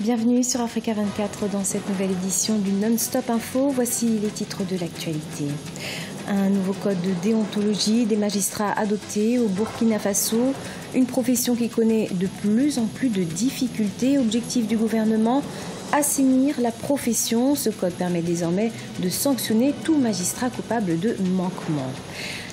Bienvenue sur Africa 24 dans cette nouvelle édition du Non-Stop Info. Voici les titres de l'actualité. Un nouveau code de déontologie des magistrats adopté au Burkina Faso. Une profession qui connaît de plus en plus de difficultés. Objectif du gouvernement, assainir la profession. Ce code permet désormais de sanctionner tout magistrat coupable de manquement.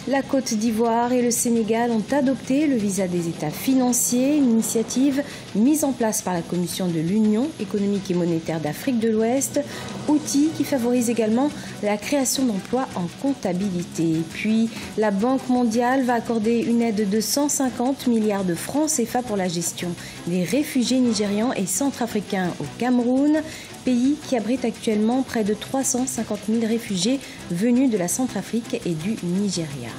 La Côte d'Ivoire et le Sénégal ont adopté le visa des États financiers, une initiative mise en place par la Commission de l'Union économique et monétaire d'Afrique de l'Ouest, outil qui favorise également la création d'emplois en comptabilité. Puis, la Banque mondiale va accorder une aide de 150 milliards de francs CFA pour la gestion des réfugiés nigérians et centrafricains au Cameroun, pays qui abrite actuellement près de 350 000 réfugiés venus de la Centrafrique et du Nigeria.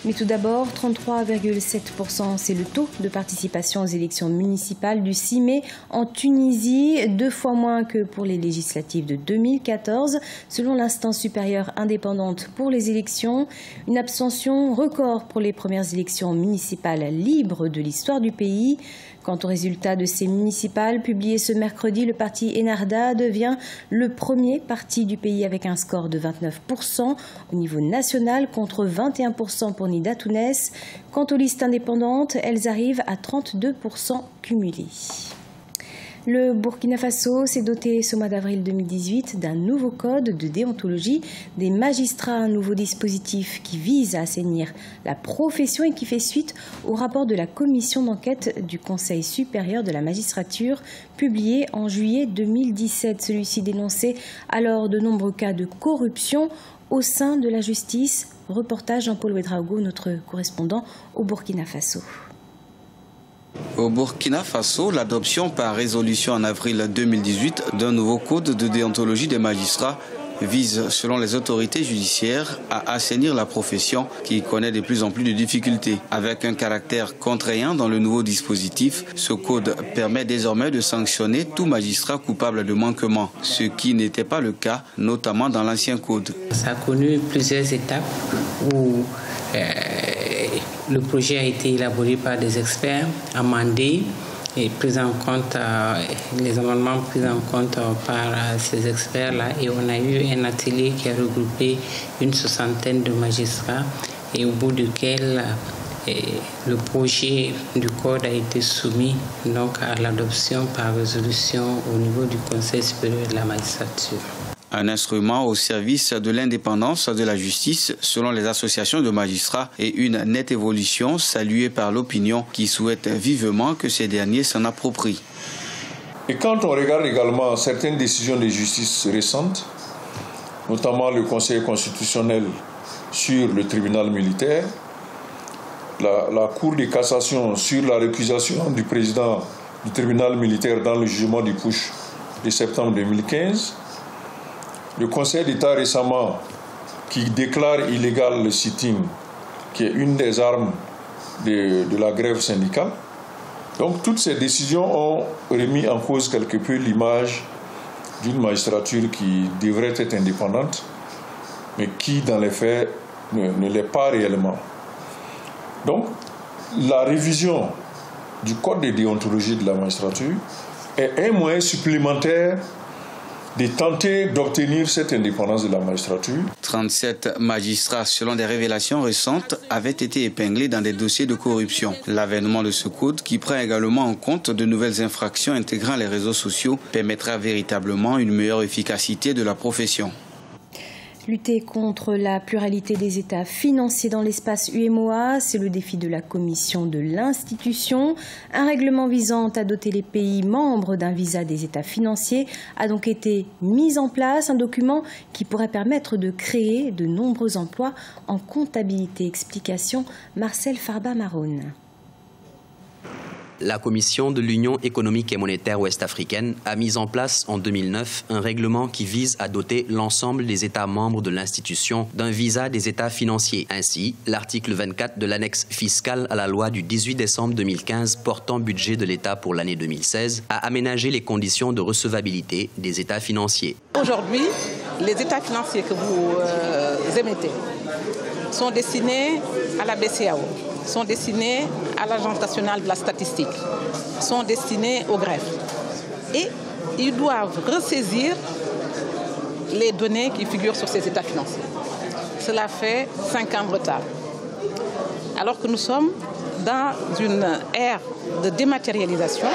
Mais tout d'abord, 33,7%, c'est le taux de participation aux élections municipales du 6 mai en Tunisie, 2 fois moins que pour les législatives de 2014, selon l'instance supérieure indépendante pour les élections. Une abstention record pour les premières élections municipales libres de l'histoire du pays. Quant aux résultats de ces municipales publiés ce mercredi, le parti Ennahda devient le premier parti du pays avec un score de 29% au niveau national contre 21% pour Nida Tounes. Quant aux listes indépendantes, elles arrivent à 32% cumulés. Le Burkina Faso s'est doté ce mois d'avril 2018 d'un nouveau code de déontologie des magistrats, un nouveau dispositif qui vise à assainir la profession et qui fait suite au rapport de la commission d'enquête du Conseil supérieur de la magistrature publié en juillet 2017. Celui-ci dénonçait alors de nombreux cas de corruption au sein de la justice. Reportage Jean-Paul Ouedraogo, notre correspondant au Burkina Faso. Au Burkina Faso, l'adoption par résolution en avril 2018 d'un nouveau code de déontologie des magistrats vise, selon les autorités judiciaires, à assainir la profession qui connaît de plus en plus de difficultés. Avec un caractère contraignant dans le nouveau dispositif, ce code permet désormais de sanctionner tout magistrat coupable de manquement, ce qui n'était pas le cas, notamment dans l'ancien code. Ça a connu plusieurs étapes où le projet a été élaboré par des experts, amendé et pris en compte, les amendements pris en compte par ces experts-là. Et on a eu un atelier qui a regroupé une soixantaine de magistrats et au bout duquel le projet du code a été soumis donc, à l'adoption par résolution au niveau du Conseil supérieur de la magistrature. Un instrument au service de l'indépendance de la justice, selon les associations de magistrats, et une nette évolution saluée par l'opinion qui souhaite vivement que ces derniers s'en approprient. Et quand on regarde également certaines décisions de justice récentes, notamment le Conseil constitutionnel sur le tribunal militaire, la Cour de cassation sur la récusation du président du tribunal militaire dans le jugement du putsch de septembre 2015, le Conseil d'État récemment qui déclare illégal le sitting, qui est une des armes de la grève syndicale. Donc toutes ces décisions ont remis en cause quelque peu l'image d'une magistrature qui devrait être indépendante, mais qui dans les faits ne l'est pas réellement. Donc la révision du code de déontologie de la magistrature est un moyen supplémentaire de tenter d'obtenir cette indépendance de la magistrature. 37 magistrats, selon des révélations récentes, avaient été épinglés dans des dossiers de corruption. L'avènement de ce code, qui prend également en compte de nouvelles infractions intégrant les réseaux sociaux, permettra véritablement une meilleure efficacité de la profession. Lutter contre la pluralité des États financiers dans l'espace UEMOA, c'est le défi de la commission de l'institution. Un règlement visant à doter les pays membres d'un visa des États financiers a donc été mis en place, un document qui pourrait permettre de créer de nombreux emplois en comptabilité. Explication Marcel Farba-Maroun. La Commission de l'Union économique et monétaire ouest-africaine a mis en place en 2009 un règlement qui vise à doter l'ensemble des États membres de l'institution d'un visa des États financiers. Ainsi, l'article 24 de l'annexe fiscale à la loi du 18 décembre 2015 portant budget de l'État pour l'année 2016 a aménagé les conditions de recevabilité des États financiers. Aujourd'hui, les États financiers que vous émettez sont destinés à la BCEAO. sont destinés à l'Agence nationale de la statistique, sont destinés au greffe. Et ils doivent ressaisir les données qui figurent sur ces états financiers. Cela fait 5 ans de retard. Alors que nous sommes dans une ère de dématérialisation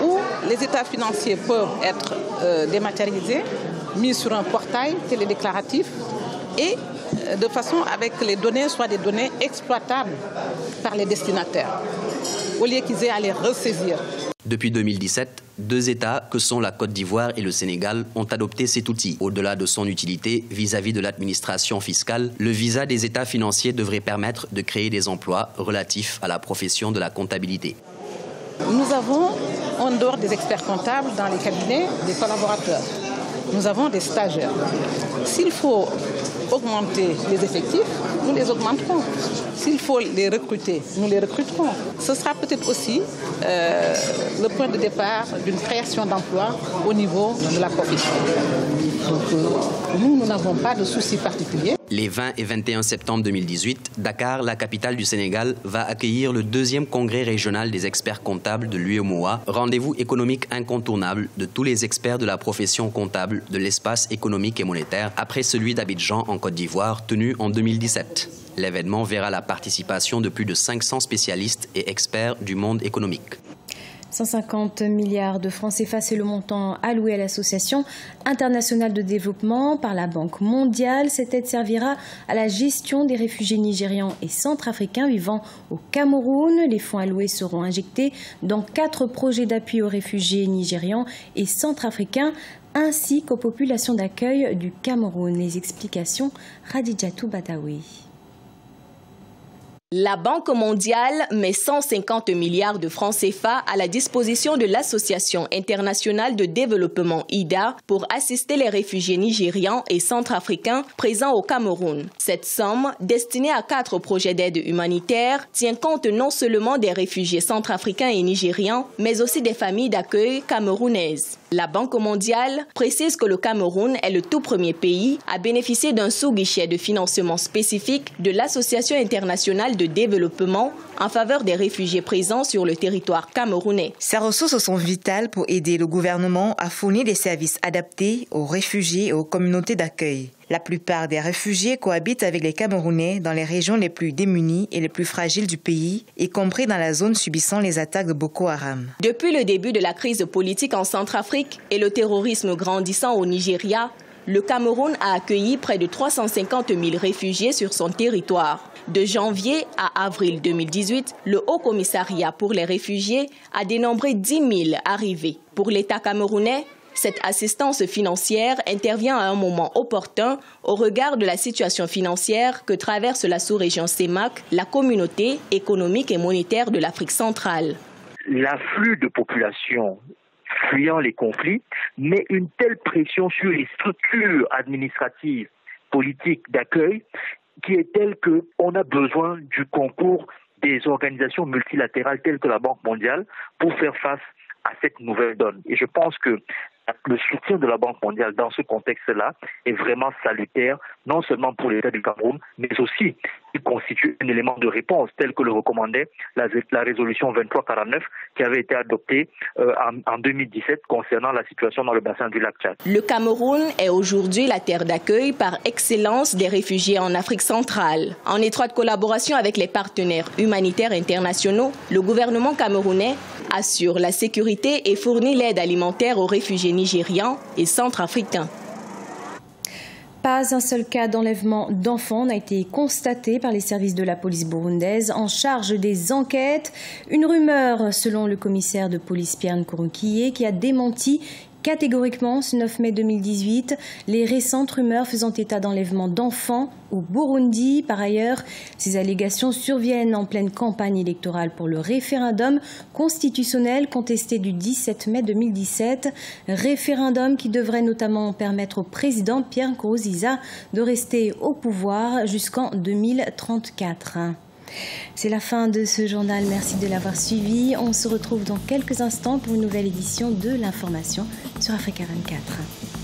où les états financiers peuvent être dématérialisés, mis sur un portail télédéclaratif et de façon avec que les données soient des données exploitables par les destinataires, au lieu qu'ils aient à les ressaisir. Depuis 2017, 2 États, que sont la Côte d'Ivoire et le Sénégal, ont adopté cet outil. Au-delà de son utilité vis-à-vis de l'administration fiscale, le visa des États financiers devrait permettre de créer des emplois relatifs à la profession de la comptabilité. Nous avons, en dehors des experts comptables dans les cabinets, des collaborateurs. Nous avons des stagiaires. S'il faut augmenter les effectifs, nous les augmenterons. S'il faut les recruter, nous les recruterons. Ce sera peut-être aussi le point de départ d'une création d'emplois au niveau de la profession. Donc, nous n'avons pas de soucis particuliers. Les 20 et 21 septembre 2018, Dakar, la capitale du Sénégal, va accueillir le 2e congrès régional des experts comptables de l'UEMOA, rendez-vous économique incontournable de tous les experts de la profession comptable de l'espace économique et monétaire, après celui d'Abidjan en Côte d'Ivoire, tenu en 2017. L'événement verra la participation de plus de 500 spécialistes et experts du monde économique. 150 milliards de francs CFA, c'est le montant alloué à l'Association internationale de développement par la Banque mondiale. Cette aide servira à la gestion des réfugiés nigérians et centrafricains vivant au Cameroun. Les fonds alloués seront injectés dans 4 projets d'appui aux réfugiés nigérians et centrafricains ainsi qu'aux populations d'accueil du Cameroun. Les explications, Khadijatou Badawi. La Banque mondiale met 150 milliards de francs CFA à la disposition de l'Association internationale de développement IDA pour assister les réfugiés nigérians et centrafricains présents au Cameroun. Cette somme, destinée à 4 projets d'aide humanitaire, tient compte non seulement des réfugiés centrafricains et nigérians, mais aussi des familles d'accueil camerounaises. La Banque mondiale précise que le Cameroun est le tout premier pays à bénéficier d'un sous-guichet de financement spécifique de l'Association internationale de développement en faveur des réfugiés présents sur le territoire camerounais. Ces ressources sont vitales pour aider le gouvernement à fournir des services adaptés aux réfugiés et aux communautés d'accueil. La plupart des réfugiés cohabitent avec les Camerounais dans les régions les plus démunies et les plus fragiles du pays, y compris dans la zone subissant les attaques de Boko Haram. Depuis le début de la crise politique en Centrafrique et le terrorisme grandissant au Nigeria, le Cameroun a accueilli près de 350 000 réfugiés sur son territoire. De janvier à avril 2018, le Haut Commissariat pour les réfugiés a dénombré 10 000 arrivées. Pour l'État camerounais, cette assistance financière intervient à un moment opportun au regard de la situation financière que traverse la sous-région CEMAC, la communauté économique et monétaire de l'Afrique centrale. L'afflux de population fuyant les conflits met une telle pression sur les structures administratives, politiques d'accueil qui est telle qu'on a besoin du concours des organisations multilatérales telles que la Banque mondiale pour faire face à cette nouvelle donne. Et je pense que le soutien de la Banque mondiale dans ce contexte-là est vraiment salutaire, non seulement pour l'État du Cameroun, mais aussi il constitue un élément de réponse tel que le recommandait la résolution 2349 qui avait été adoptée en 2017 concernant la situation dans le bassin du lac Tchad. Le Cameroun est aujourd'hui la terre d'accueil par excellence des réfugiés en Afrique centrale. En étroite collaboration avec les partenaires humanitaires internationaux, le gouvernement camerounais assure la sécurité et fournit l'aide alimentaire aux réfugiés nigérians et centrafricains. Pas un seul cas d'enlèvement d'enfants n'a été constaté par les services de la police burundaise en charge des enquêtes. Une rumeur, selon le commissaire de police Pierre Nkurukiye, qui a démenti catégoriquement ce 9 mai 2018 les récentes rumeurs faisant état d'enlèvement d'enfants au Burundi. Par ailleurs, ces allégations surviennent en pleine campagne électorale pour le référendum constitutionnel contesté du 17 mai 2017. Référendum qui devrait notamment permettre au président Pierre Nkurunziza de rester au pouvoir jusqu'en 2034. C'est la fin de ce journal, merci de l'avoir suivi. On se retrouve dans quelques instants pour une nouvelle édition de l'information sur Africa 24.